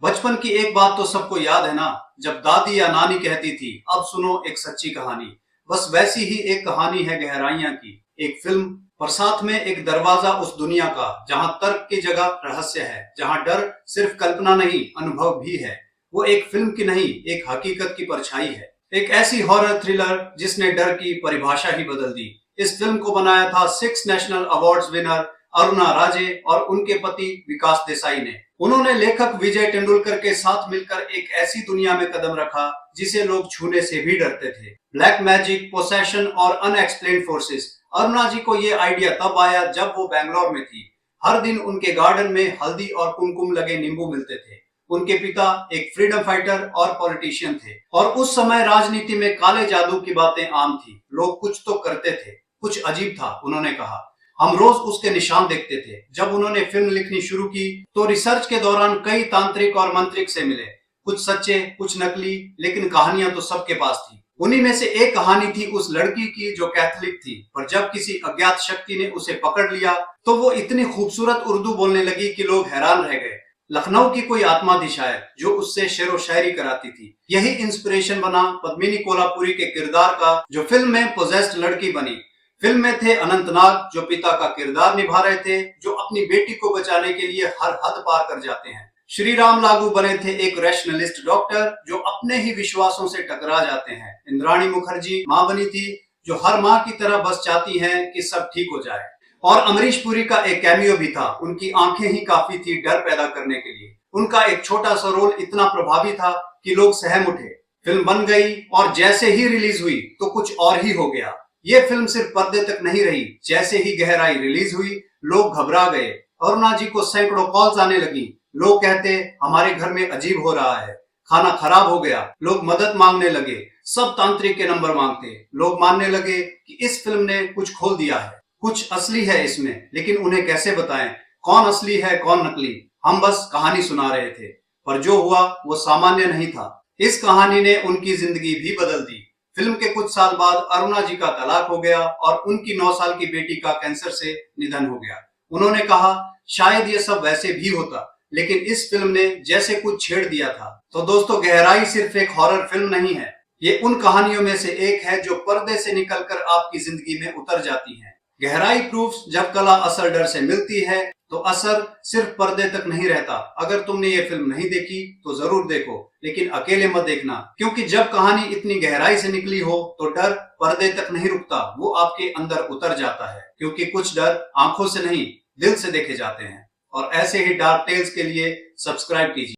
बचपन की एक बात तो सबको याद है ना, जब दादी या नानी कहती थी, अब सुनो एक सच्ची कहानी। बस वैसी ही एक कहानी है गहराइयां की, एक फिल्म और साथ में एक दरवाजा उस दुनिया का जहां तर्क की जगह रहस्य है, जहां डर सिर्फ कल्पना नहीं अनुभव भी है। वो एक फिल्म की नहीं, एक हकीकत की परछाई है। एक ऐसी हॉरर थ्रिलर जिसने डर की परिभाषा ही बदल दी। इस फिल्म को बनाया था 6 नेशनल अवार्ड्स विनर अरुणा राजे और उनके पति विकास देसाई ने। उन्होंने लेखक विजय तेंदुलकर के साथ मिलकर एक ऐसी दुनिया में कदम रखा जिसे लोग छूने से भी डरते थे। ब्लैक मैजिक, पोसेशन और अनएक्सप्लेन्ड फोर्सेस। अरुणा जी को ये आइडिया तब आया जब वो बैंगलोर में थी। हर दिन उनके गार्डन में हल्दी और कुमकुम लगे नींबू मिलते थे। उनके पिता एक फ्रीडम फाइटर और पॉलिटिशियन थे और उस समय राजनीति में काले जादू की बातें आम थी। लोग कुछ तो करते थे, कुछ अजीब था, उन्होंने कहा। हम रोज उसके निशान देखते थे। जब उन्होंने फिल्म लिखनी शुरू की तो रिसर्च के दौरान कई तांत्रिक और मंत्रिक से मिले, कुछ सच्चे कुछ नकली, लेकिन कहानियां तो सबके पास थी। उन्हीं में से एक कहानी थी उस लड़की की जो कैथोलिक थी, पर जब किसी अज्ञात शक्ति ने उसे पकड़ लिया तो वो इतनी खूबसूरत उर्दू बोलने लगी कि लोग हैरान रह गए। लखनऊ की कोई आत्मा थी शायद जो उससे शेरो शायरी कराती थी। यही इंस्पिरेशन बना पद्मिनी कोल्हापुरी के किरदार का, जो फिल्म में पोजेस्ड लड़की बनी। फिल्म में थे अनंतनाग जो पिता का किरदार निभा रहे थे, जो अपनी बेटी को बचाने के लिए हर हद पार कर जाते हैं। श्री राम लागू बने थे एक रैशनलिस्ट डॉक्टर जो अपने ही विश्वासों से टकरा जाते हैं। इंद्राणी मुखर्जी मां बनी थी जो हर मां की तरह बस चाहती हैं कि सब ठीक हो जाए। और अमरीश पुरी का एक कैमियो भी था। उनकी आंखें ही काफी थी डर पैदा करने के लिए। उनका एक छोटा सा रोल इतना प्रभावी था कि लोग सहम उठे। फिल्म बन गई और जैसे ही रिलीज हुई तो कुछ और ही हो गया। ये फिल्म सिर्फ पर्दे तक नहीं रही, जैसे ही गहराई रिलीज हुई लोग घबरा गए। अरुणा जी को सैकड़ों कॉल्स आने लगी। लोग कहते हमारे घर में अजीब हो रहा है, खाना खराब हो गया। लोग मदद मांगने लगे, सब तांत्रिक के नंबर मांगते। लोग मानने लगे कि इस फिल्म ने कुछ खोल दिया है, कुछ असली है इसमें, लेकिन उन्हें कैसे बताएं कौन असली है कौन नकली। हम बस कहानी सुना रहे थे, पर जो हुआ वो सामान्य नहीं था। इस कहानी ने उनकी जिंदगी भी बदल दी। फिल्म के कुछ साल बाद अरुणा जी का तलाक हो गया और उनकी 9 साल की बेटी का कैंसर से निधन हो गया। उन्होंने कहा शायद ये सब वैसे भी होता, लेकिन इस फिल्म ने जैसे कुछ छेड़ दिया था। तो दोस्तों, गहराई सिर्फ एक हॉरर फिल्म नहीं है, ये उन कहानियों में से एक है जो पर्दे से निकलकर आपकी जिंदगी में उतर जाती है। गहराई प्रूफ्स जब कला असर डर से मिलती है तो असर सिर्फ पर्दे तक नहीं रहता। अगर तुमने ये फिल्म नहीं देखी तो जरूर देखो, लेकिन अकेले मत देखना, क्योंकि जब कहानी इतनी गहराई से निकली हो तो डर पर्दे तक नहीं रुकता, वो आपके अंदर उतर जाता है। क्योंकि कुछ डर आंखों से नहीं दिल से देखे जाते हैं। और ऐसे ही डार्क टेल्स के लिए सब्सक्राइब कीजिए।